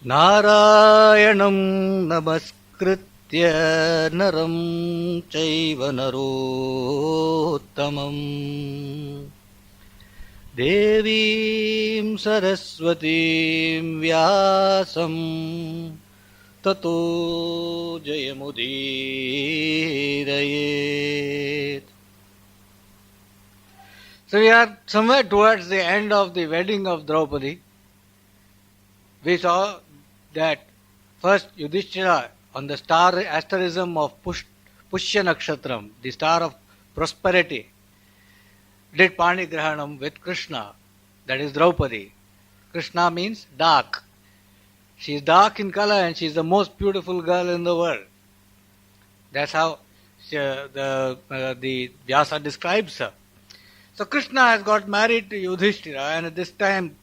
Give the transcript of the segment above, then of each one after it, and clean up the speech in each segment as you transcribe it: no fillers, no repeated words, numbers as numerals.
नारायणं नमस्कृत्य नरं चैव नरोत्तमम् देवीं सरस्वतीं व्यासं ततो जयमुदीरयेत्. So we are somewhere towards the end of the wedding of Draupadi. We saw that first Yudhishthira on the star asterism of Pushya Nakshatram, the star of prosperity, did Panigrahanam with Krishna, that is Draupadi. Krishna means dark. She is dark in color and she is the most beautiful girl in the world. That's how the Vyasa describes her. So Krishna has got married to Yudhishthira, and at this time,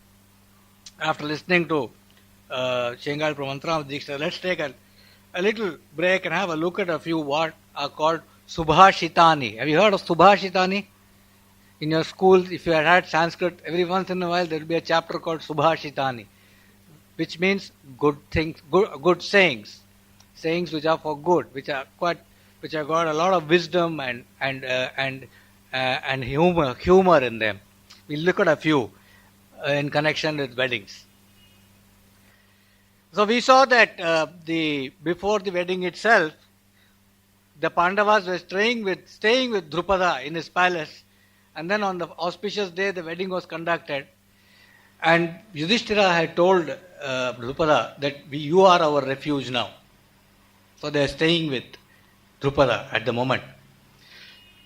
after listening to Shengal Pramantra Diksha, let's take a little break and have a look at a few what are called Subhashitani. Have you heard of Subhashitani? In your schools, if you had Sanskrit, every once in a while there will be a chapter called Subhashitani, which means good things, good sayings, sayings which are for good, which have got a lot of wisdom and humor in them. We'll look at a few in connection with weddings. So we saw that before the wedding itself, the Pandavas were staying with Drupada in his palace, and then on the auspicious day the wedding was conducted, and Yudhishthira had told Drupada that you are our refuge now. So they are staying with Drupada at the moment.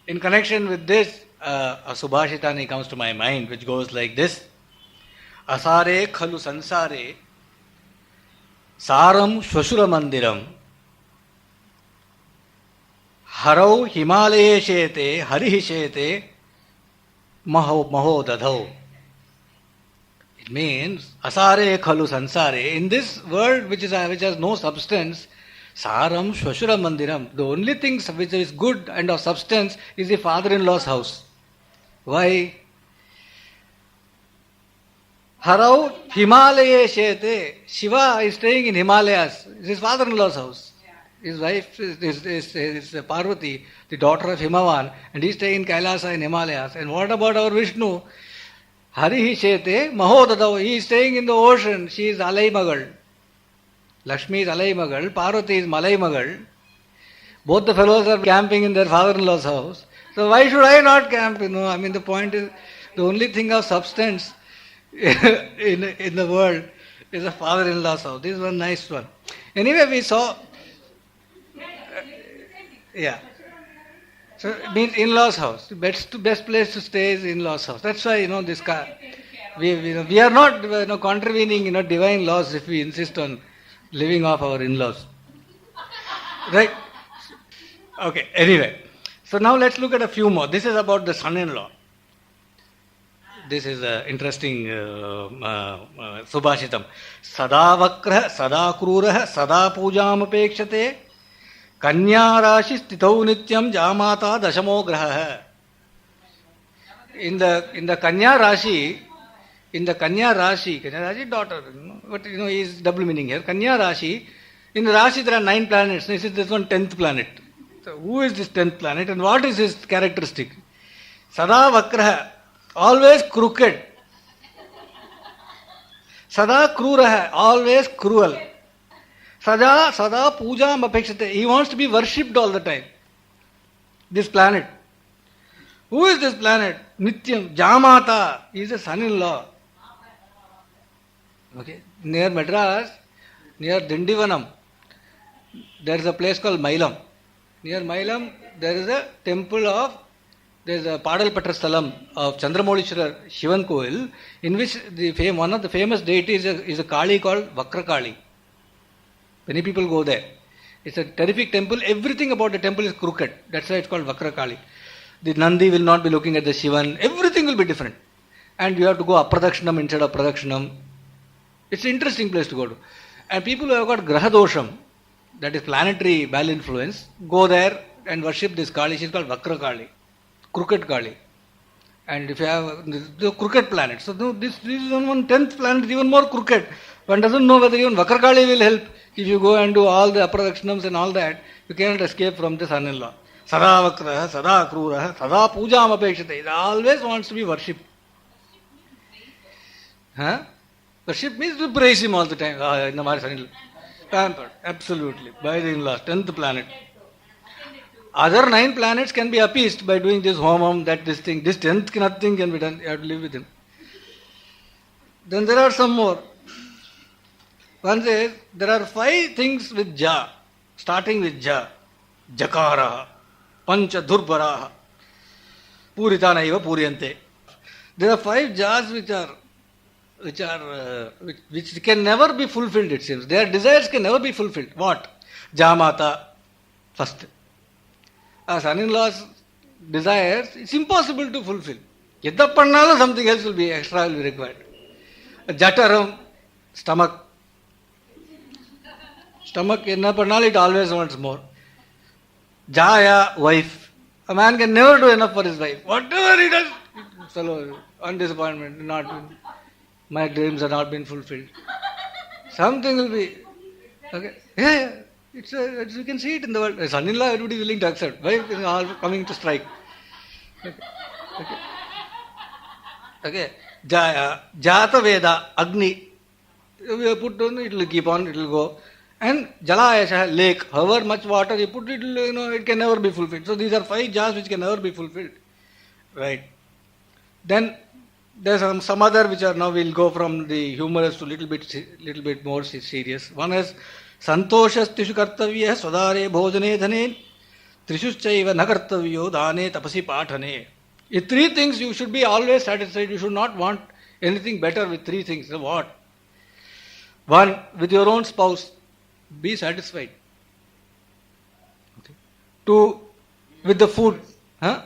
In connection with this, a Subhashitani comes to my mind, which goes like this: Asare khalu sansare saram shvashura mandiram harau himalaye shete harihi shete maho dadhau. It means asare khalu sansare, in this world which has no substance, saram shvashura mandiram, the only thing which is good and of substance is the father-in-law's house. Why? Harau Himalaye Shete. Shiva is staying in Himalayas. It's his father-in-law's house. His wife is Parvati, the daughter of Himavan, and he's staying in Kailasa in Himalayas. And what about our Vishnu? Harihi Shete Mahodadau. He is staying in the ocean. She is Alai Magal. Lakshmi is Alai Magal. Parvati is Malai Magal. Both the fellows are camping in their father-in-law's house. So why should I not camp? The point is, the only thing of substance in the world is a father-in-law's house. This is one nice one. Anyway, we saw, yeah. So it means in-laws' house. Best place to stay is in-laws' house. That's why this car. We are not contravening divine laws if we insist on living off our in-laws. Right? Okay. Anyway, so now let's look at a few more. This is about the son-in-law. This is interesting Subhashitam. Sada Vakra, Sada Krura, Sada Pujam Apekshate, Kanya Rashi Stithau Nityam Jamata Dashamo Graha. In the Kanya Rashi, Kanya Rashi daughter, but is double meaning here. Kanya Rashi, in the Rashi there are 9 planets. This is this one 10th planet. So who is this 10th planet and what is his characteristic? Sada Vakra, always crooked. Sada Krura, always cruel. Sada Puja Mapekshate, he wants to be worshipped all the time. This planet. Who is this planet? Nityam, Jamata, he is a son-in-law. Okay, near Madras, near Dindivanam, there is a place called Mailam. Near Mailam, there is a temple of, there is a Padalpatra Sthalam of Chandramolishwara Shivan Koil, in which one of the famous deities is a Kali called Vakrakali. Many people go there. It's a terrific temple. Everything about the temple is crooked. That's why it's called Vakrakali. The Nandi will not be looking at the Shivan. Everything will be different. And you have to go Apradakshinam instead of Pradakshinam. It's an interesting place to go to. And people who have got Grahadosham, that is planetary bad influence, go there and worship this Kali. She's called Vakrakali, crooked Kali. And if you have the crooked planet, so this is on one 10th planet, even more crooked. One doesn't know whether even Vakarkali will help. If you go and do all the appradakshinams and all that, you cannot escape from the son-in-law. Sada Vakraha, Sada Kruraha, Sada Pujam Apekshite. He always wants to be worshipped. Huh? Worship means to praise him all the time. In the son-in-law. Pampered, absolutely, by the in-laws, 10th planet. Other 9 planets can be appeased by doing this homam, that this thing. This 10th, nothing can be done. You have to live with him. Then there are some more. One says, there are 5 things with Ja, starting with Ja. Jakara, Pancha Durbaraha, Puritanaiva Puryante. There are 5 Jas which can never be fulfilled, it seems. Their desires can never be fulfilled. What? Jamata, first. A son-in-law's desires, it's impossible to fulfill. Yadda pannala, something else will be extra will be required. Jataram, stomach. Stomach, enna pannala, it always wants more. Jaya, wife. A man can never do enough for his wife. Whatever he does, on disappointment, my dreams have not been fulfilled. Something will be. Okay. Yeah. It's you can see it in the world. A son-in-law, everybody is willing to accept. Wife is all coming to strike. Okay. Jaya, Jata Veda, Agni. You put on, it will keep on, it will go. And Jalayasha, lake. However much water you put, it can never be fulfilled. So these are 5 jars which can never be fulfilled. Right. Then there's some other which are now we'll go from the humorous to little bit more serious. One is Santoshas Tishu Kartavya Swadare Bhojane Dhane Trishuschaiva Nakartavyo Dane Tapasi Pathane. In 3 things you should be always satisfied. You should not want anything better with 3 things. What? 1, with your own spouse, be satisfied. Okay. 2, with the food. Huh?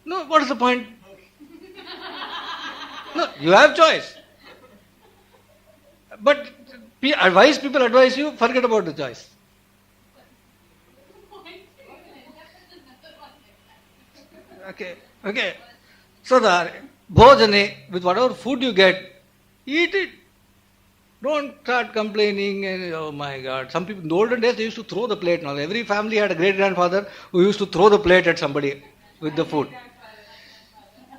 No, what is the point? No, you have choice. But people advise you, forget about the choice. Okay. So the bhojane, with whatever food you get, eat it. Don't start complaining and oh my God. Some people in the olden days they used to throw the plate. Now every family had a great grandfather who used to throw the plate at somebody with the food.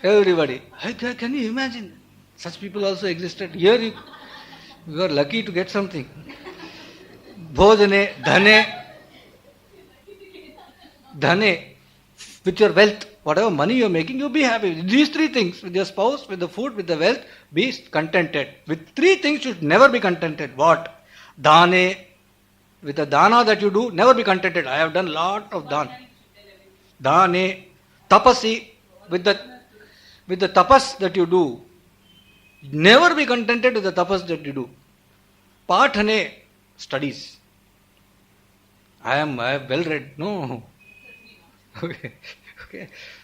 Everybody. Can you imagine? Such people also existed. Here you are lucky to get something. Bhojane, dhane, with your wealth, whatever money you are making, you be happy. These 3 things, with your spouse, with the food, with the wealth, be contented. With 3 things you should never be contented. What? Dane, with the dana that you do, never be contented. I have done lot of Dane, tapasi, with the tapas that you do, never be contented with the tapas that you do. Pathane, studies. I am well read. No. Okay.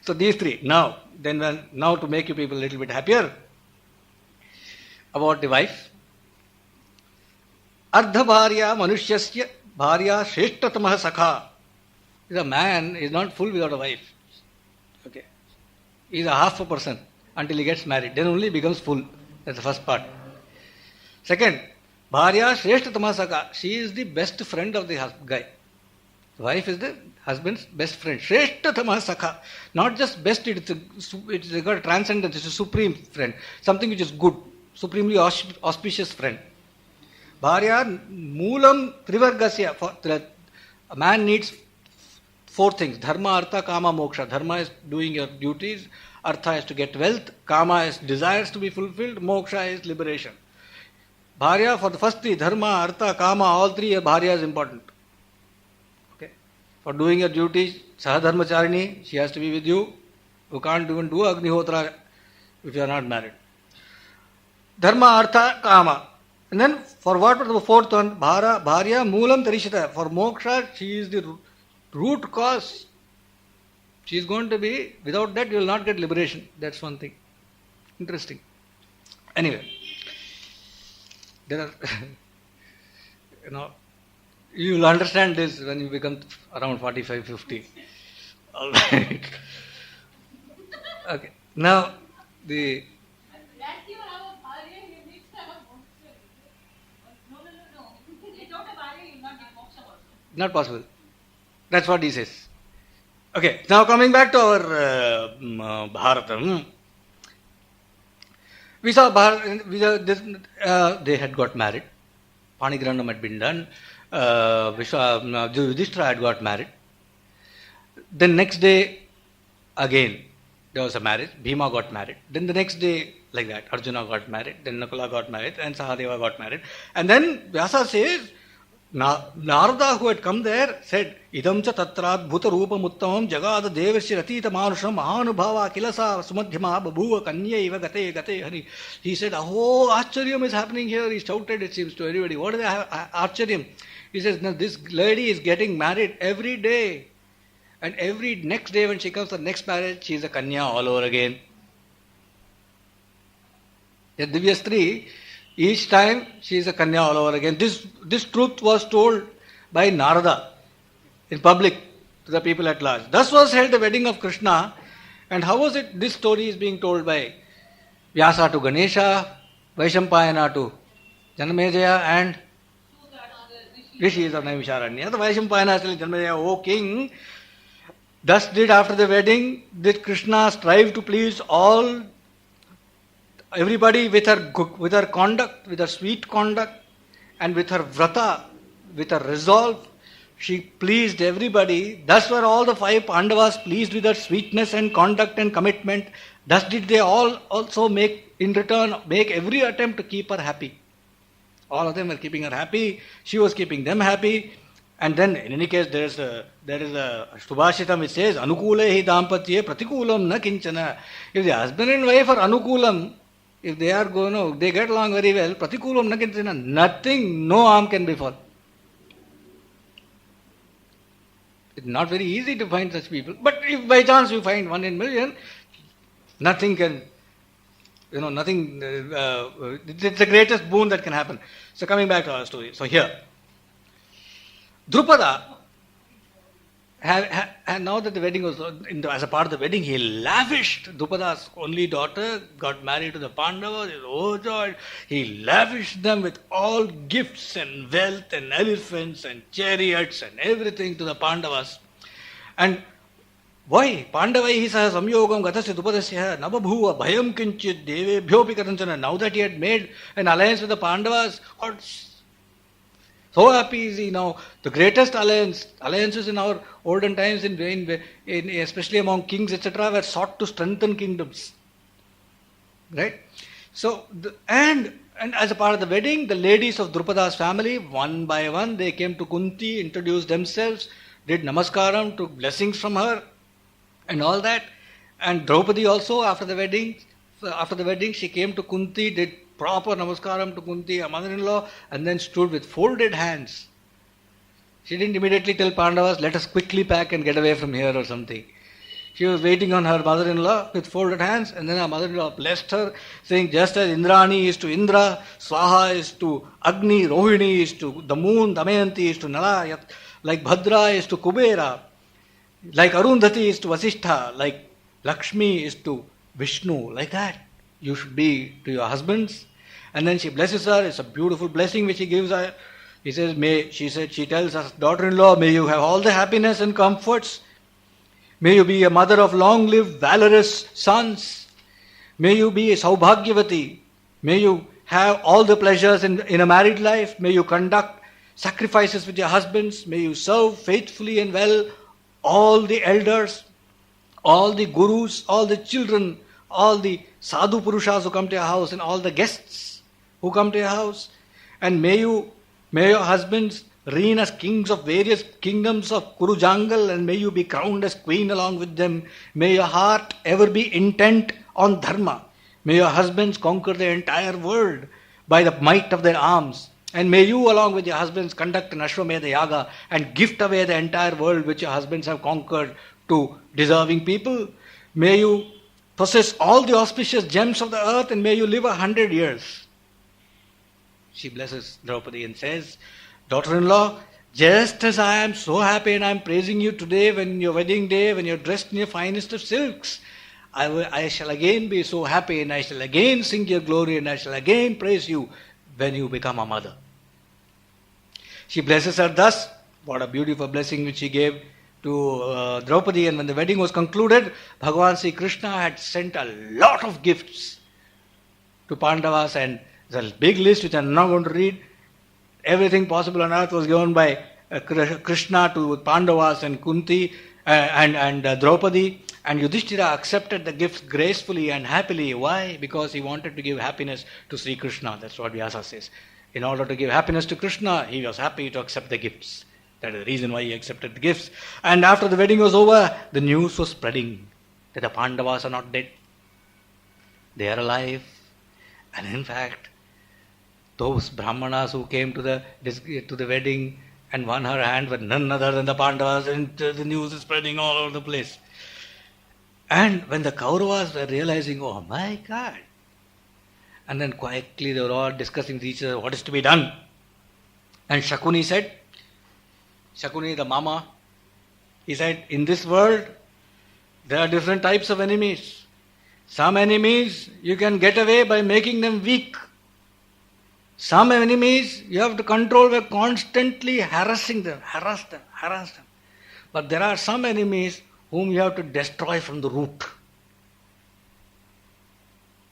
So these 3. Now to make you people a little bit happier about the wife. Ardha bharya manushyasya bharya shreshtatamah sakha. A man is not full without a wife. Okay. He is a half a person until he gets married. Then only he becomes full. That's the first part. Second, bharya shreshtatamah sakha. She is the best friend of the guy. The wife is the husband's best friend. Shreshtatamah sakha. Not just best, it's got transcendence. It's a supreme friend. Something which is good. Supremely auspicious friend. Bharya moolam trivargasya. A man needs 4 things. Dharma, artha, kama, moksha. Dharma is doing your duties. Artha is to get wealth. Kama is desires to be fulfilled. Moksha is liberation. Bharya, for the first 3, dharma, artha, kama, all 3, bharya is important. Okay. For doing your duties, sahadharmacharini, she has to be with you. You can't even do agnihotra if you are not married. Dharma, artha, kama. And then for what was the 4th one? Bharya, moolam tarishita. For moksha, she is the root cause. She is going to be, without that you will not get liberation. That's one thing. Interesting. Anyway, there are, you will understand this when you become around 45, 50. All right. Okay. Now, Not possible. That's what he says. Okay, now coming back to our Bharatam. We saw they had got married. Panigrandam had been done. Yudhishthira had got married. Then next day, again, there was a marriage. Bhima got married. Then the next day, like that, Arjuna got married. Then Nakula got married. And Sahadeva got married. And then Vyasa says, Narada, who had come there, said, Idam cha tatrat bhuta rupam uttamam jagada devasya ratita manusham mahanubhava kilasa sumadhyama babhuva kanya iva gate gate hari. He said, oh, Acharyam is happening here. He shouted, it seems, to everybody. What is Acharyam? He says, no, this lady is getting married every day. And every next day when she comes to the next marriage, she is a Kanya all over again. The Divyastri, each time she is a Kanya all over again. This truth was told by Narada in public to the people at large. Thus was held the wedding of Krishna. And how was it? This story is being told by Vyasa to Ganesha, Vaishampayana to Janamejaya, and Rishis of Naimisharanya. The Vaishampayana is telling Janamejaya, O king, thus did after the wedding, did Krishna strive to please everybody with her conduct, with her sweet conduct, and with her vrata, with her resolve. She pleased everybody. Thus were all the 5 Pandavas pleased with her sweetness and conduct and commitment. Thus did they all also make every attempt to keep her happy. All of them were keeping her happy. She was keeping them happy. And then, in any case, there is a Subhashitam which says, Anukulehi dampatye pratikulam na kinchana. If the husband and wife are anukulam, if they are they get along very well, pratikulam na kinchana, nothing, no harm can befall. It's not very easy to find such people. But if by chance you find 1 in million, nothing can, nothing, it's the greatest boon that can happen. So coming back to our story. So here, Drupada, and now that the wedding was, as a part of the wedding, he lavished. Drupada's only daughter got married to the Pandavas. Oh joy! He lavished them with all gifts and wealth and elephants and chariots and everything to the Pandavas. And why? Pandavaihi saha samyogam gatasya Drupadasya nababhuva bhayam kinchit devebhyopi karanchana. Now that he had made an alliance with the Pandavas, so happy is he now. The greatest alliances in our olden times, especially among kings, etc., were sought to strengthen kingdoms. Right? So, and as a part of the wedding, the ladies of Drupada's family, one by one, they came to Kunti, introduced themselves, did namaskaram, took blessings from her, and all that. And Draupadi also, after the wedding, she came to Kunti, did proper namaskaram to Kunti, her mother-in-law, and then stood with folded hands. She didn't immediately tell Pandavas, let us quickly pack and get away from here or something. She was waiting on her mother-in-law with folded hands, and then her mother-in-law blessed her, saying, just as Indrani is to Indra, Swaha is to Agni, Rohini is to the moon, Damayanti is to Nala, like Bhadra is to Kubera, like Arundhati is to Vasishtha, like Lakshmi is to Vishnu, like that. You should be to your husbands. And then she blesses her. It's a beautiful blessing which he gives her. He says, she tells her daughter-in-law, may you have all the happiness and comforts. May you be a mother of long-lived, valorous sons. May you be a Saubhagyavati. May you have all the pleasures in a married life. May you conduct sacrifices with your husbands. May you serve faithfully and well all the elders, all the gurus, all the children, all the sadhu purushas who come to your house, and all the guests who come to your house. And may your husbands reign as kings of various kingdoms of Kuru Jangal, and may you be crowned as queen along with them. May your heart ever be intent on dharma. May your husbands conquer the entire world by the might of their arms. And may you, along with your husbands, conduct an Ashwamedha Yaga and gift away the entire world which your husbands have conquered to deserving people. May you possess all the auspicious gems of the earth, and may you live 100 years. She blesses Draupadi and says, daughter-in-law, just as I am so happy and I am praising you today when your wedding day, when you're dressed in your finest of silks, I shall again be so happy, and I shall again sing your glory, and I shall again praise you when you become a mother. She blesses her thus, What a beautiful blessing which he gave to Draupadi. And when the wedding was concluded, Bhagavan Sri Krishna had sent a lot of gifts to Pandavas, and there's a big list which I'm not going to read. Everything possible on earth was given by Krishna to Pandavas and Kunti and Draupadi. And Yudhishthira accepted the gifts gracefully and happily. Why? Because he wanted to give happiness to Sri Krishna. That's what Vyasa says. In order to give happiness to Krishna, he was happy to accept the gifts. That is the reason why he accepted the gifts. And after the wedding was over, the news was spreading that the Pandavas are not dead. They are alive. And in fact, those Brahmanas who came to the wedding and won her hand were none other than the Pandavas, and the news is spreading all over the place. And when the Kauravas were realizing, oh my God, and then quietly they were all discussing with each other what is to be done. And Shakuni said, Shakuni the mama, he said, in this world there are different types of enemies. Some enemies you can get away by making them weak. Some enemies you have to control by constantly harassing them, harass them. But there are some enemies whom you have to destroy from the root.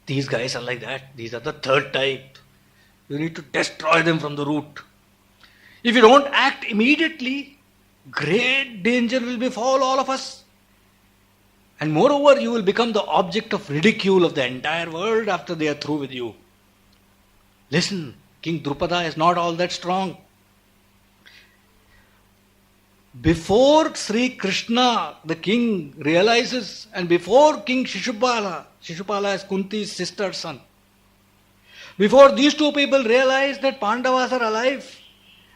These guys are like that. These are the third type. You need to destroy them from the root. If you don't act immediately, great danger will befall all of us. And moreover, you will become the object of ridicule of the entire world after they are through with you. Listen, King Drupada is not all that strong. Before Sri Krishna, the king, realizes, and before King Shishupala is Kunti's sister's son, before these two people realize that Pandavas are alive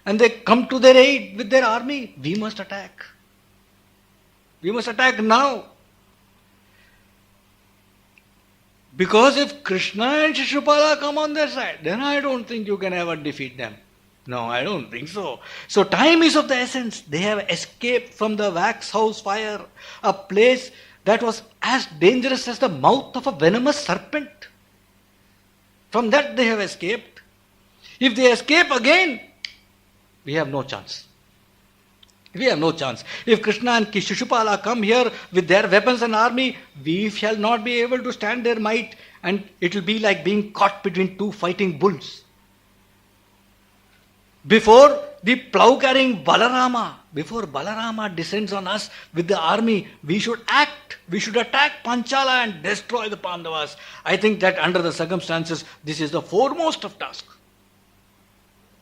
and they come to their aid with their army, we must attack. We must attack now. Because if Krishna and Shishupala come on their side, then I don't think you can ever defeat them. No, I don't think so. So time is of the essence. They have escaped from the wax house fire, a place that was as dangerous as the mouth of a venomous serpent. From that they have escaped. If they escape again, we have no chance. We have no chance. If Krishna and Shishupala come here with their weapons and army, we shall not be able to stand their might, and it will be like being caught between two fighting bulls. Before the plough-carrying Balarama, before Balarama descends on us with the army, we should act. We should attack Panchala and destroy the Pandavas. I think that under the circumstances, this is the foremost of tasks.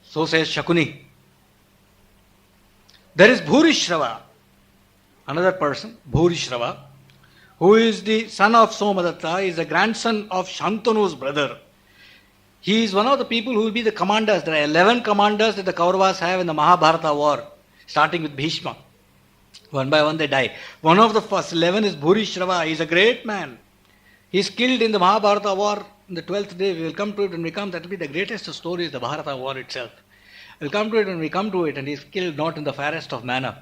So says Shakuni. There is Bhurishrava, another person, Bhurishrava, who is the son of Somadatta, is the grandson of Shantanu's brother. He is one of the people who will be the commanders. There are 11 commanders that the Kauravas have in the Mahabharata war, starting with Bhishma. One by one they die. One of the first 11 is Bhurishrava. He is a great man. He is killed in the Mahabharata war in the 12th day. We will come to it when we come. That will be the greatest of stories, the Bharata war itself. We will come to it when we come to it, and he is killed not in the fairest of manner.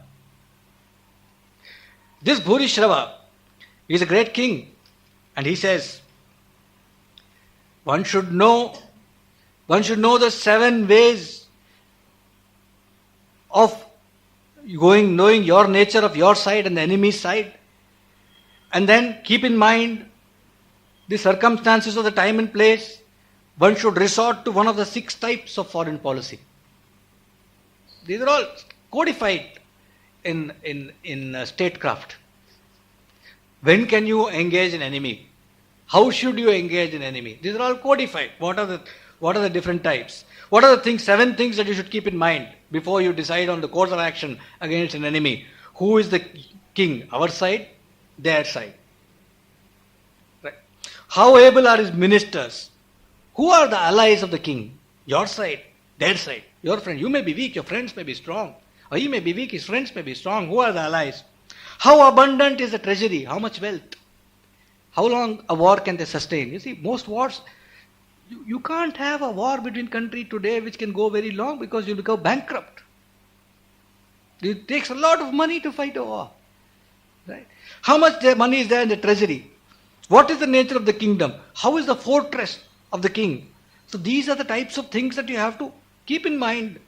This Bhurishrava is a great king, and he says, one should know the 7 ways of knowing your nature of your side and the enemy's side, and then keep in mind the circumstances of the time and place. One should resort to one of the 6 types of foreign policy. These are all codified in statecraft. When can you engage an enemy? How should you engage an enemy? These are all codified. What are the different types? What are the things, 7 things that you should keep in mind before you decide on the course of action against an enemy? Who is the king? Our side, their side. Right. How able are his ministers? Who are the allies of the king? Your side, their side. Your friend. You may be weak, your friends may be strong. Or he may be weak, his friends may be strong. Who are the allies? How abundant is the treasury? How much wealth? How long a war can they sustain? You see, most wars, you can't have a war between country today which can go very long because you'll become bankrupt. It takes a lot of money to fight a war. Right? How much money is there in the treasury? What is the nature of the kingdom? How is the fortress of the king? So these are the types of things that you have to keep in mind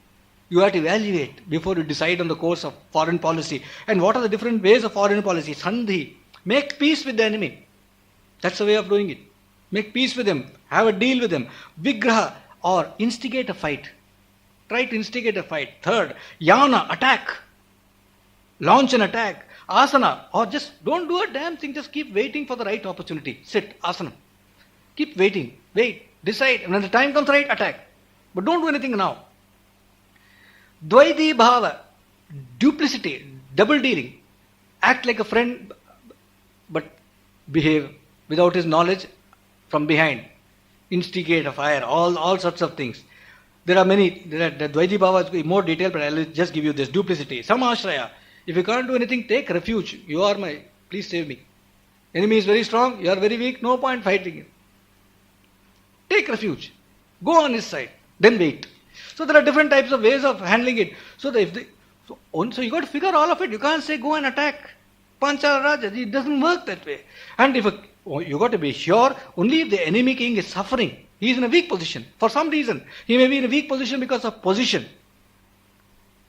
You have to evaluate before you decide on the course of foreign policy. And what are the different ways of foreign policy? Sandhi. Make peace with the enemy. That's the way of doing it. Make peace with them. Have a deal with them. Vigraha, or instigate a fight. Try to instigate a fight. Third, yana, attack. Launch an attack. Asana, or just don't do a damn thing. Just keep waiting for the right opportunity. Sit, asana. Keep waiting. Wait. Decide. When the time comes right, attack. But don't do anything now. Dvaiti bhava, duplicity, double dealing. Act like a friend, but behave without his knowledge from behind. Instigate a fire, all sorts of things. There are many. The Dvaiti bhava is more detailed, but I'll just give you this. Duplicity. Samashraya. If you can't do anything, take refuge. You are my, please save me. Enemy is very strong, you are very weak, no point fighting him. Take refuge. Go on his side. Then wait. So there are different types of ways of handling it. So you got to figure all of it. You can't say go and attack. Pancha Raja. It doesn't work that way. And you got to be sure only if the enemy king is suffering. He is in a weak position. For some reason. He may be in a weak position because of position.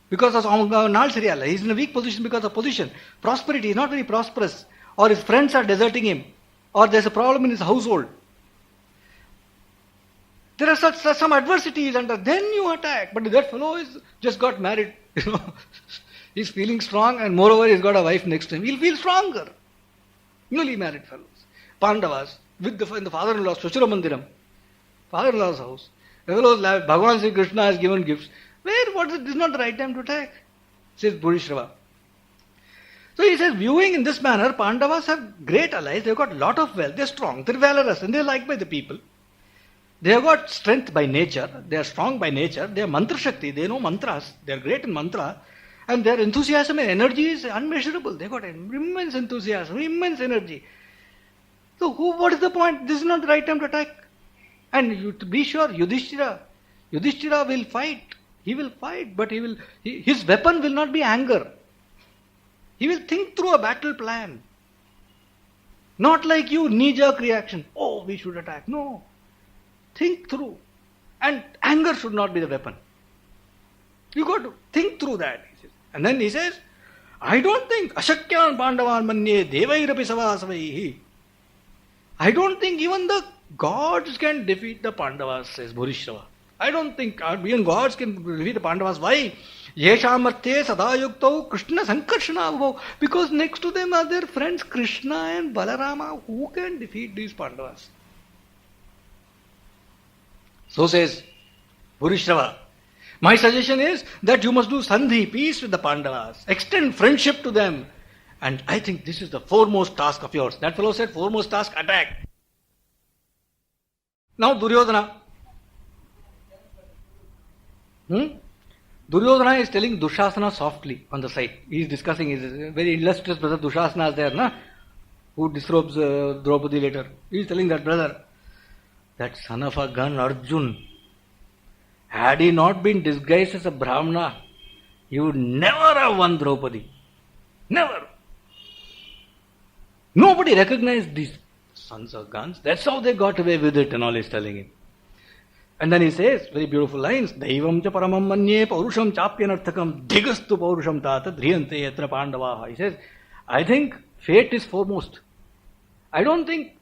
Because of Nal he is in a weak position because of position. Prosperity, he is not very prosperous. Or his friends are deserting him. Or there is a problem in his household. There are some adversities under, then you attack. But that fellow is just got married. He's feeling strong, and moreover he's got a wife next to him. He'll feel stronger. Newly married fellows. Pandavas, in the father-in-law's Swachura Mandiram, father-in-law's house. The fellows laugh. Bhagavan Sri Krishna has given gifts. This is not the right time to attack, says Bhurishrava. So he says, viewing in this manner, Pandavas have great allies. They've got a lot of wealth. They're strong. They're valorous, and they're liked by the people. They have got strength by nature, they are strong by nature, they are mantra shakti, they know mantras, they are great in mantra, and their enthusiasm and energy is unmeasurable. They have got immense enthusiasm, immense energy. So what is the point? This is not the right time to attack. And you to be sure, Yudhishthira will fight. He will fight, but his weapon will not be anger. He will think through a battle plan. Not like you, knee-jerk reaction. Oh, we should attack. No. Think through. And anger should not be the weapon. You got to think through that. He says. And then he says, I don't think Ashakyan Pandavan Manye Devairapi Savasavaihi. I don't think even the gods can defeat the Pandavas, says Bhurishrava. I don't think even gods can defeat the Pandavas. Why? Yeshamarthe Sadayuktau Krishna Sankarshana. Because next to them are their friends Krishna and Balarama. Who can defeat these Pandavas? So says Bhurishrava. My suggestion is that you must do sandhi, peace with the Pandavas. Extend friendship to them. And I think this is the foremost task of yours. That fellow said, foremost task, attack. Now Duryodhana. Duryodhana is telling Dushasana softly on the side. He is discussing, his very illustrious brother Dushasana is there, who disrobes Draupadi later. He is telling that brother, that son of a gun Arjun, had he not been disguised as a Brahmana, he would never have won Draupadi. Never. Nobody recognized these sons of guns. That's how they got away with it, and all he's telling him. And then he says, very beautiful lines, Daivam cha paramam manye paurusham chapyanarthakam dhigastu paurusham tata dhriyante yatra pandavaha. He says, I think fate is foremost. I don't think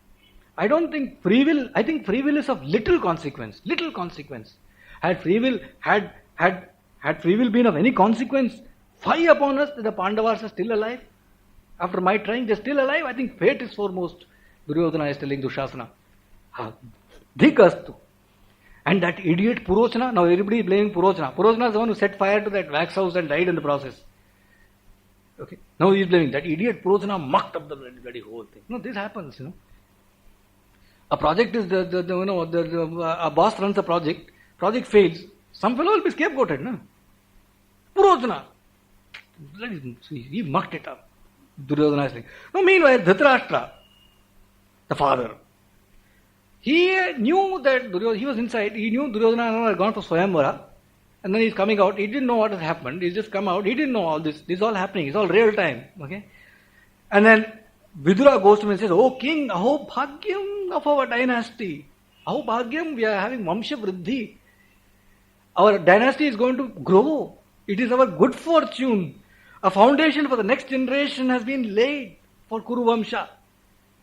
free will, I think free will is of little consequence. Little consequence. Had free will been of any consequence, fie upon us that the Pandavas are still alive. After my trying, they're still alive. I think fate is foremost. Duryodhana is telling Dushasana. Dhikastu. And that idiot Purochana, now everybody is blaming Purochana. Purochana is the one who set fire to that wax house and died in the process. Okay. Now he is blaming that idiot Purochana mucked up the bloody whole thing. No, this happens, A project is a boss runs a project fails, some fellow will be scapegoated, no? Purochana, he mucked it up. Duryodhana is saying. No, meanwhile, Dhritarashtra, the father, he knew that he was inside, he knew Duryodhana had gone for Swayamvara, and then he's coming out, he didn't know what has happened, he's just come out, he didn't know all this is all happening, it's all real time, okay? And then Vidura goes to him and says, Oh king, aho bhagyam of our dynasty, aho bhagyam, we are having Vamsha Vriddhi, Our dynasty is going to grow. It is our good fortune. A foundation for the next generation has been laid for Kuru Vamsha.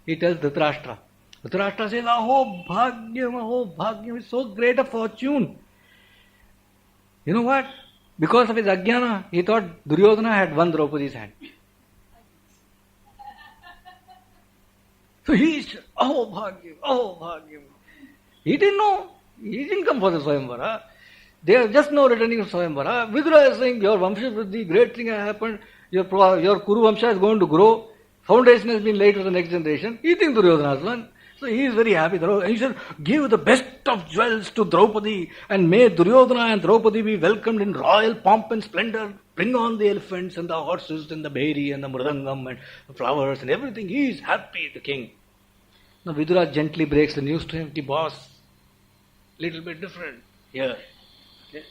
He tells Dhritarashtra. Dhritarashtra says, Aho Bhagyam, it's so great a fortune. You know what? Because of his ajnana, he thought Duryodhana had won Draupadi's hand. So he said, Bhagyam. He didn't know. He didn't come for the Swayamvara. They are just now returning from Swayamvara. Vidura is saying, your Vamsha Vriddhi, great thing has happened. Your Kuru Vamsha is going to grow. Foundation has been laid for the next generation. He thinks Duryodhana has won. So he is very happy. And he said, give the best of jewels to Draupadi and may Duryodhana and Draupadi be welcomed in royal pomp and splendor. Bring on the elephants and the horses and the bheri and the mridangam and the flowers and everything. He is happy, the king. Now Vidura gently breaks the news to him. The boss, little bit different here. Okay.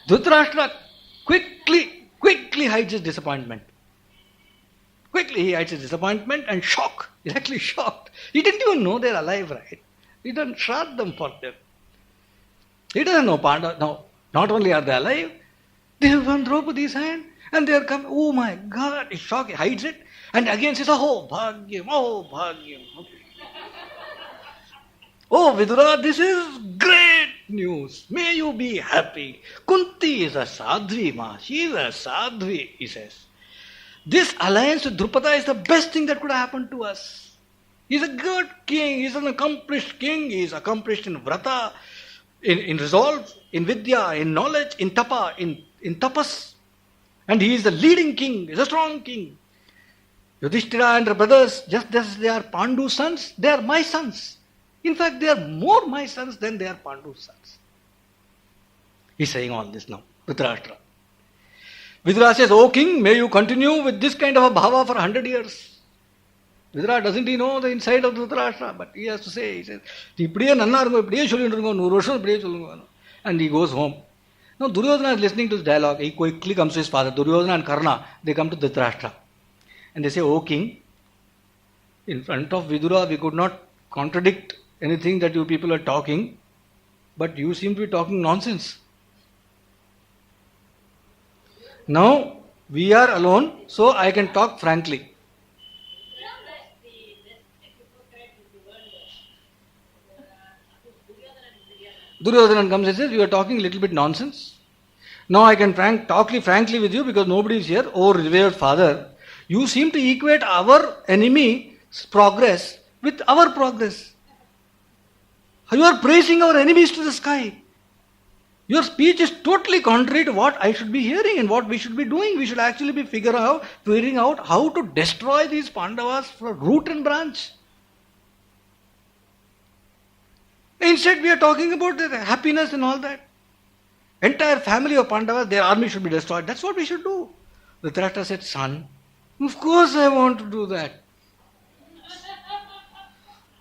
Dhritarashtra quickly hides his disappointment. Quickly he hides his disappointment and shock. He's actually shocked. He didn't even know they're alive, right? He doesn't shroud them for them. He doesn't know Pandava. Now, not only are they alive, they have won Draupadi's hand and they are coming. Oh my God, he's shocked. He hides it and again says, Oh Bhagyam. Okay. Oh Vidura, this is great news. May you be happy. Kunti is a sadhvi, ma. She is a sadhvi, he says. This alliance with Drupada is the best thing that could happen to us. He's a good king. He's an accomplished king. He's accomplished in vrata, in resolve, in vidya, in knowledge, in tapa, in tapas. And he is the leading king. He's a strong king. Yudhishthira and her brothers, just as they are Pandu's sons, they are my sons. In fact, they are more my sons than they are Pandu's sons. He's saying all this now, Dhritarashtra. Vidura says, O king, may you continue with this kind of a bhava for 100 years. Vidura, doesn't he know the inside of Dhritarashtra? But he has to say, he says, and he goes home. Now Duryodhana is listening to this dialogue. He quickly comes to his father. Duryodhana and Karna, they come to Dhritarashtra. And they say, O king, in front of Vidura, we could not contradict anything that you people are talking, but you seem to be talking nonsense. Now, we are alone, so I can talk frankly. Duryodhana comes and says, you are talking a little bit nonsense. Now I can talk frankly with you because nobody is here. Oh, revered father, you seem to equate our enemy's progress with our progress. You are praising our enemies to the sky. Your speech is totally contrary to what I should be hearing and what we should be doing. We should actually be figuring out how to destroy these Pandavas from root and branch. Instead, we are talking about their happiness and all that. Entire family of Pandavas, their army should be destroyed. That's what we should do. Dhritarashtra said, son, of course I want to do that.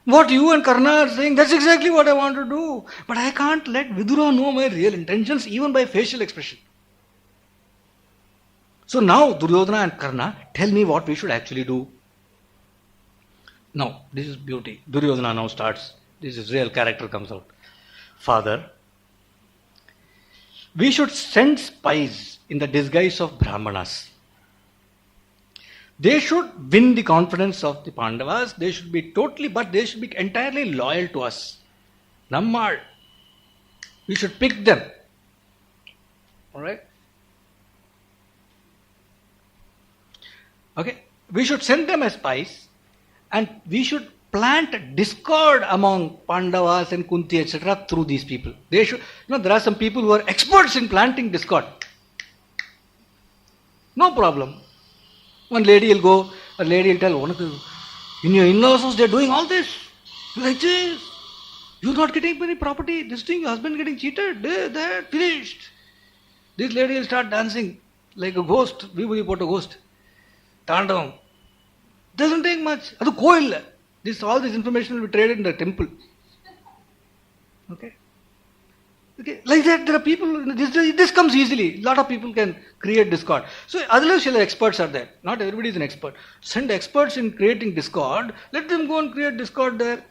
What you and Karna are saying, that's exactly what I want to do. But I can't let Vidura know my real intentions even by facial expression. So now Duryodhana and Karna tell me what we should actually do. Now, this is beauty. Duryodhana now starts. This is real character comes out. Father, we should send spies in the disguise of Brahmanas. They should win the confidence of the Pandavas. They should be entirely loyal to us. Nammal. We should pick them. Alright? Okay? We should send them as spies and we should plant discord among Pandavas and Kunti, etc. through these people. They should, there are some people who are experts in planting discord. No problem. One lady will go, a lady will tell, in your in-laws house they're doing all this. Like this. You're not getting any property. This thing, your husband getting cheated. They're finished. This lady will start dancing like a ghost. We put a ghost. Tandavam. Doesn't take much. That's coil. All this information will be traded in the temple. Okay? Okay, like that, there are people, this comes easily. A lot of people can create discord. So, otherwise, experts are there. Not everybody is an expert. Send experts in creating discord. Let them go and create discord there.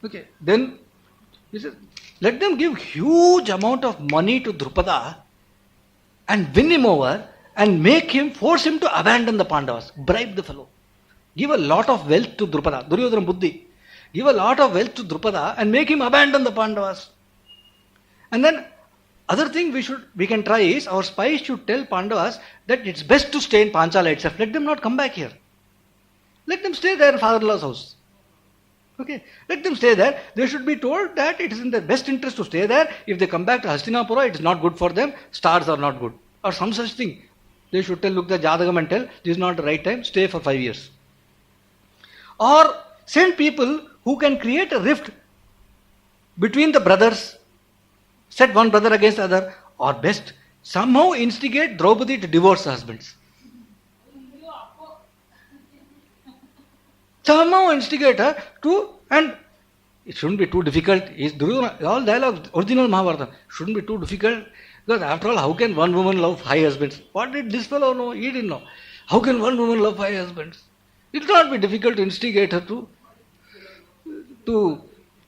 Okay, then He says, let them give huge amount of money to Drupada and win him over and force him to abandon the Pandavas. Bribe the fellow. Give a lot of wealth to Drupada. Duryodhana Buddhi. Give a lot of wealth to Drupada and make him abandon the Pandavas. And then other thing we can try is our spies should tell Pandavas that it's best to stay in Panchala itself. Let them not come back here. Let them stay there in father-in-law's house. Okay, let them stay there. They should be told that it is in their best interest to stay there. If they come back to Hastinapura, it is not good for them. Stars are not good. Or some such thing. They should look the Jadagam and tell, this is not the right time, stay for 5 years. Or send people who can create a rift between the brothers, set one brother against the other, or best, somehow instigate Draupadi to divorce her husbands. Somehow instigate her to, and it shouldn't be too difficult. All dialogue, original Mahabharata, shouldn't be too difficult. Because after all, how can one woman love 5 husbands? What did this fellow know? He didn't know. How can one woman love 5 husbands? It will not be difficult to instigate her to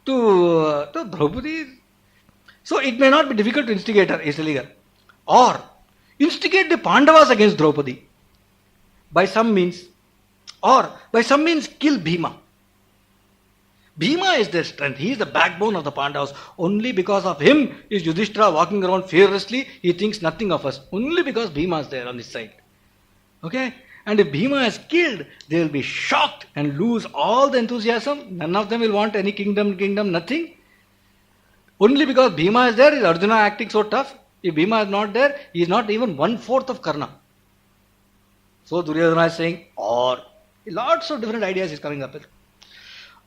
Draupadi. So it may not be difficult to instigate her easily. Or instigate the Pandavas against Draupadi by some means. Or by some means kill Bhima. Bhima is their strength. He is the backbone of the Pandavas. Only because of him is Yudhishthira walking around fearlessly. He thinks nothing of us. Only because Bhima is there on his side. Okay? And if Bhima is killed, they will be shocked and lose all the enthusiasm. None of them will want any kingdom, nothing. Only because Bhima is there is Arjuna acting so tough. If Bhima is not there, he is not even 1/4 of Karna. So Duryodhana is saying, or lots of different ideas is coming up with.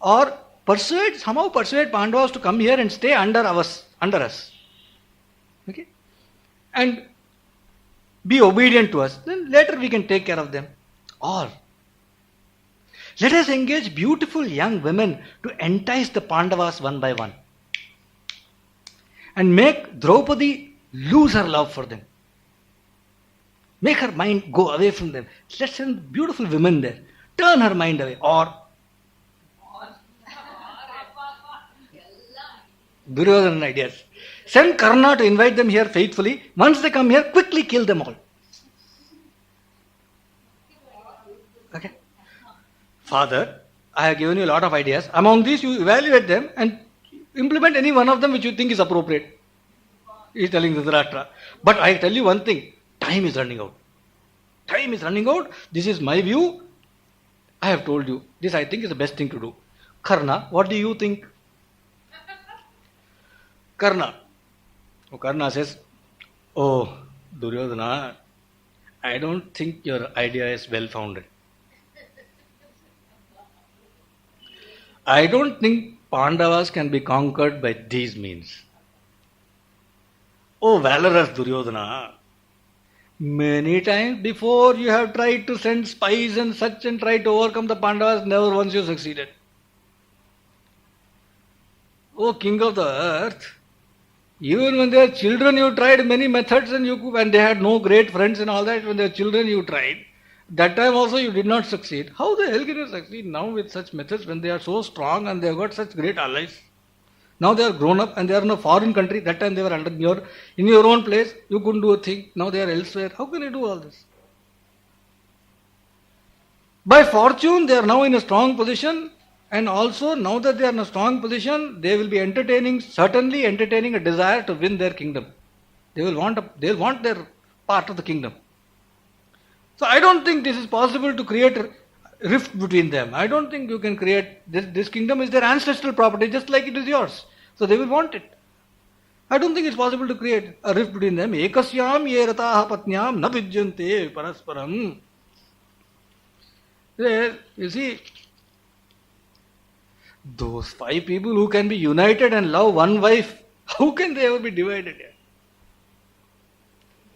Or somehow persuade Pandavas to come here and stay under us. Okay? And be obedient to us. Then later we can take care of them. Or let us engage beautiful young women to entice the Pandavas one by one. And make Draupadi lose her love for them. Make her mind go away from them. Let's send beautiful women there. Turn her mind away. Or Duryodhana ideas. Send Karna to invite them here faithfully. Once they come here, quickly kill them all. Okay? Father, I have given you a lot of ideas. Among these, you evaluate them and implement any one of them which you think is appropriate. He is telling Dhritarashtra. But I tell you one thing, time is running out. Time is running out. This is my view. I have told you. This I think is the best thing to do. Karna, what do you think? Karna. Karna says, oh, Duryodhana, I don't think your idea is well founded. I don't think Pandavas can be conquered by these means. Oh, valorous Duryodhana, many times before you have tried to send spies and such and try to overcome the Pandavas, never once you succeeded. Oh, king of the earth, even when they were children you tried many methods and they had no great friends and all that, when they were children you tried. That time also you did not succeed. How the hell can you succeed now with such methods when they are so strong and they have got such great allies? Now they are grown up and they are in a foreign country. That time they were in your own place. You couldn't do a thing. Now they are elsewhere. How can you do all this? By fortune they are now in a strong position, and also now that they are in a strong position, they will be certainly entertaining a desire to win their kingdom. They will want their part of the kingdom. So I don't think this is possible to create a rift between them. I don't think you can create this kingdom is their ancestral property just like it is yours. So they will want it. I don't think it's possible to create a rift between them. Ekasyam ye rataha patnyam na vijyante parasparam. You see, those 5 people who can be united and love one wife, how can they ever be divided?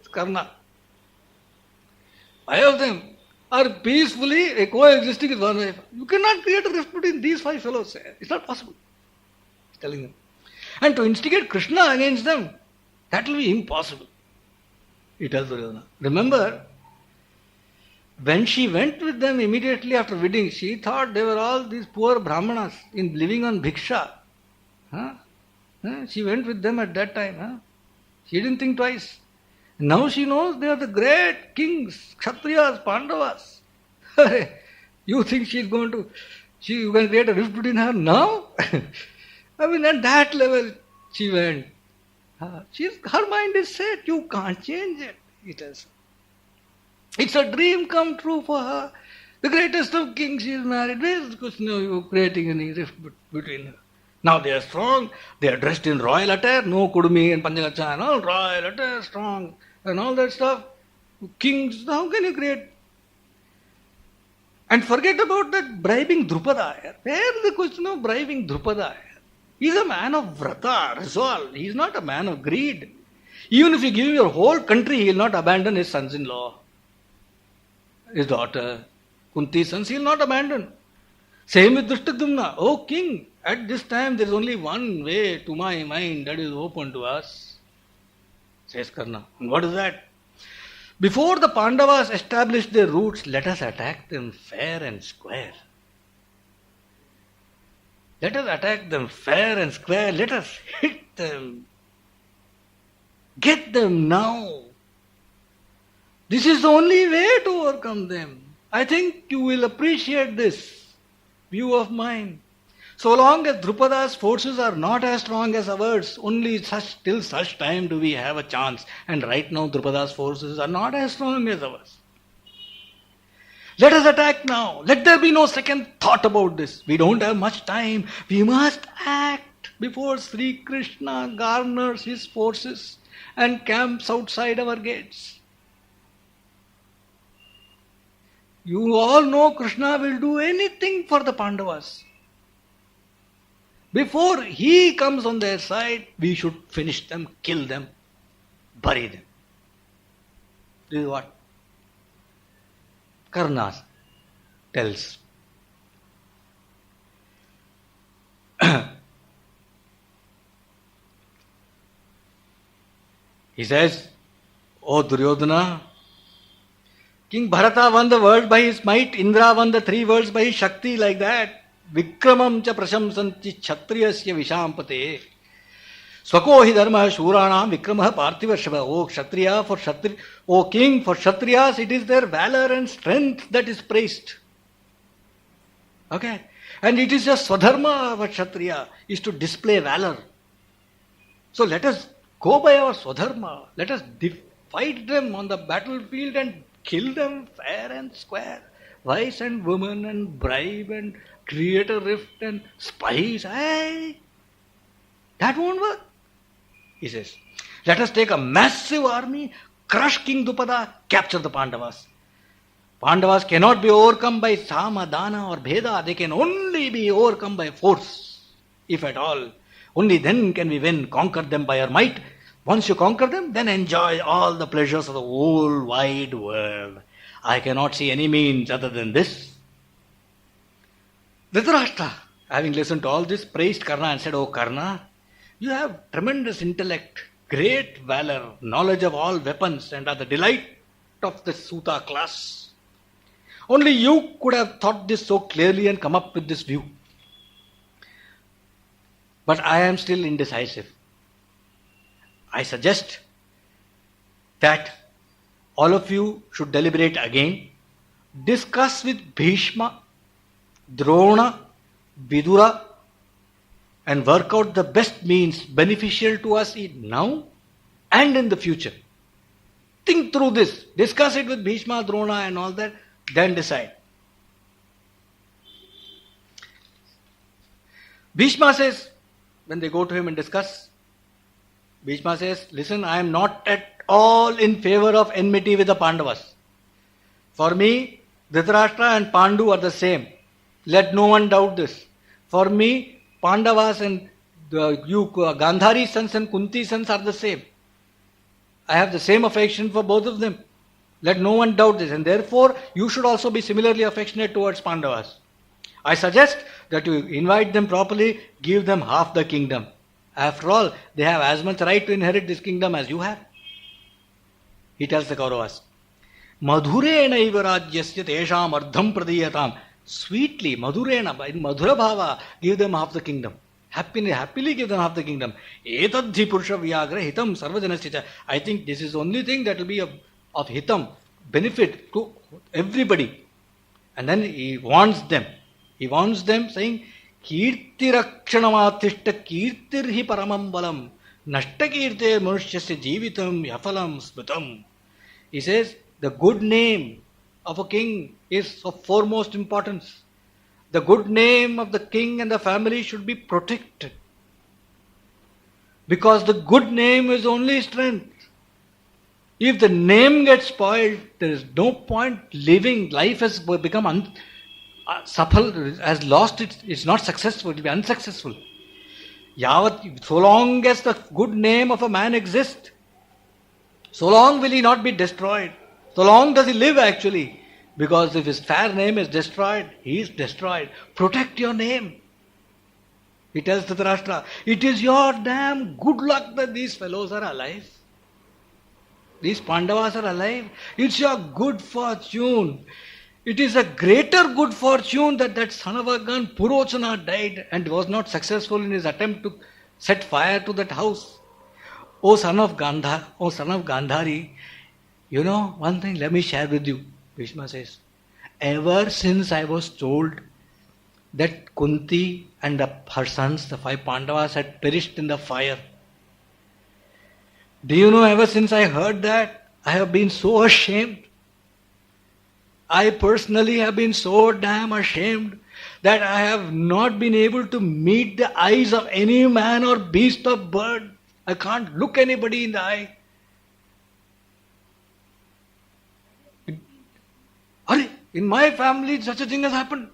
It's Karna. 5 of them are peacefully coexisting with one wife. You cannot create a rift between these 5 fellows. It's not possible. He's telling them. And to instigate Krishna against them, that will be impossible. He tells Duryodhana. Remember, when she went with them immediately after wedding, she thought they were all these poor brahmanas living on bhiksha. She went with them at that time. She didn't think twice. Now she knows they are the great kings, Kshatriyas, Pandavas. You think you can create a rift between her now? I mean, at that level she went. Her mind is set. You can't change it. It's a dream come true for her. The greatest of kings she is married. Where is Krishna? You creating any rift between her? Now they are strong. They are dressed in royal attire. No kudumi and panjagacha and all. Royal attire, strong and all that stuff. Kings, how can you create? And forget about that bribing Drupada. Where is the question of bribing Drupada? He is a man of vrata, resolve. He is not a man of greed. Even if you give him your whole country, he will not abandon his sons-in-law, his daughter, Kunti's sons, he will not abandon. Same with Drishtadyumna. Oh king, at this time there is only one way to my mind that is open to us, says Karna. And what is that? Before the Pandavas established their roots, let us attack them fair and square. Let us attack them fair and square. Let us hit them. Get them now. This is the only way to overcome them. I think you will appreciate this view of mine. So long as Drupada's forces are not as strong as ours, only till such time do we have a chance. And right now Drupada's forces are not as strong as ours. Let us attack now. Let there be no second thought about this. We don't have much time. We must act before Sri Krishna garners his forces and camps outside our gates. You all know Krishna will do anything for the Pandavas. Before he comes on their side, we should finish them, kill them, bury them. This is what Karna tells. He says, O Duryodhana, King Bharata won the world by his might, Indra won the 3 worlds by his Shakti, like that. Vikramam cha prashamsanti kshatriyasya vishampate. Swako hi dharma shuranam vikramah parthivarshava. O Kshatriya, O King, for Kshatriyas it is their valor and strength that is praised. Okay? And it is just Swadharma of a Kshatriya is to display valor. So let us go by our Swadharma. Let us fight them on the battlefield and kill them fair and square. Vice and women and bribe and create a rift and spies. Hey, that won't work. He says, let us take a massive army, crush King Drupada, capture the Pandavas. Pandavas cannot be overcome by Sama, Dana or Bheda. They can only be overcome by force, if at all. Only then can we conquer them by our might. Once you conquer them, then enjoy all the pleasures of the whole wide world. I cannot see any means other than this. Dhritarashtra, having listened to all this, praised Karna and said, O Karna, you have tremendous intellect, great valor, knowledge of all weapons, and are the delight of the Suta class. Only you could have thought this so clearly and come up with this view. But I am still indecisive. I suggest that all of you should deliberate again, discuss with Bhishma, Drona, Vidura, and work out the best means beneficial to us now and in the future. Think through this, discuss it with Bhishma, Drona and all that, then decide. Bhishma says, when they go to him and discuss, Bhishma says, listen, I am not at all in favor of enmity with the Pandavas. For me, Dhritarashtra and Pandu are the same. Let no one doubt this. For me, Pandavas and Gandhari's sons and Kunti's sons are the same. I have the same affection for both of them. Let no one doubt this. And therefore, you should also be similarly affectionate towards Pandavas. I suggest that you invite them properly, give them half the kingdom. After all, they have as much right to inherit this kingdom as you have. He tells the Kauravas, Madhurena iva rajyasya tesham ardham pradiyatam. Sweetly, Madhurena, in Madhura Bhava, give them half the kingdom. Happily give them half the kingdom. Etadhi purusha vyagra hitam sarvajanasya. I think this is the only thing that will be of hitam, benefit to everybody. And then he warns them. He warns them saying, Kirti rakshanamatishta kirtirhi paramam balam nashta kirte manushasya jivitam yafalam smitam. He says, the good name of a king is of foremost importance. The good name of the king and the family should be protected. Because the good name is only strength. If the name gets spoiled, there is no point living. Life has become has lost it's not successful, it will be unsuccessful. So long as the good name of a man exists, so long will he not be destroyed. So long does he live actually. Because if his fair name is destroyed, he is destroyed. Protect your name. He tells Dhritarashtra, it is your damn good luck that these fellows are alive. These Pandavas are alive. It's your good fortune. It is a greater good fortune that that son of a gun, Purochana, died and was not successful in his attempt to set fire to that house. O son of Gandhari, you know one thing, let me share with you. Bhishma says, ever since I was told that Kunti and her sons, the 5 Pandavas, had perished in the fire, do you know, ever since I heard that, I have been so ashamed. I personally have been so damn ashamed that I have not been able to meet the eyes of any man or beast or bird. I can't look anybody in the eye. In my family, such a thing has happened.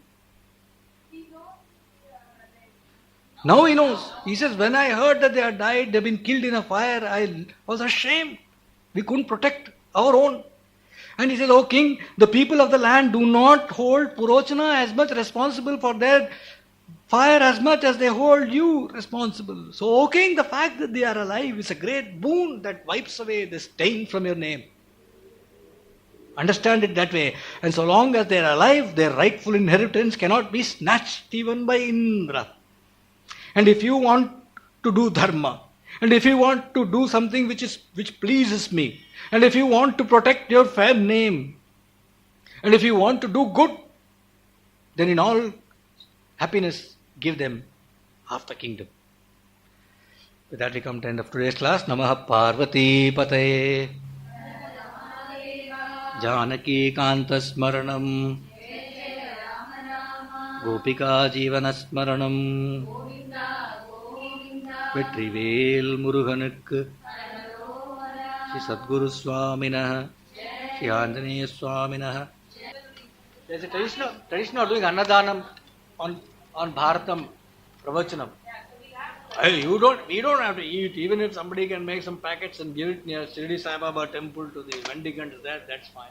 Now he knows. He says, when I heard that they had died, they've been killed in a fire, I was ashamed. We couldn't protect our own. And he says, O king, the people of the land do not hold Purochana as much responsible for their fire as much as they hold you responsible. So, O king, the fact that they are alive is a great boon that wipes away the stain from your name. Understand it that way. And so long as they are alive, their rightful inheritance cannot be snatched even by Indra. And if you want to do dharma, and if you want to do something which pleases me, and if you want to protect your fair name, and if you want to do good, then in all happiness, give them half the kingdom. With that we come to the end of today's class. Namaha Parvati Pataye Janaki Kanta Smaranam Gopika Jivana Smaranam Vetrivel Muruganuk Shri Sadguru Swaminah Shri Anjaneya Swaminah. There's a tradition of doing Annadanam on Bharatam Pravachanam. We don't have to eat. Even if somebody can make some packets and give it near Shirdi Sai Baba temple to the mendicants there, that's fine.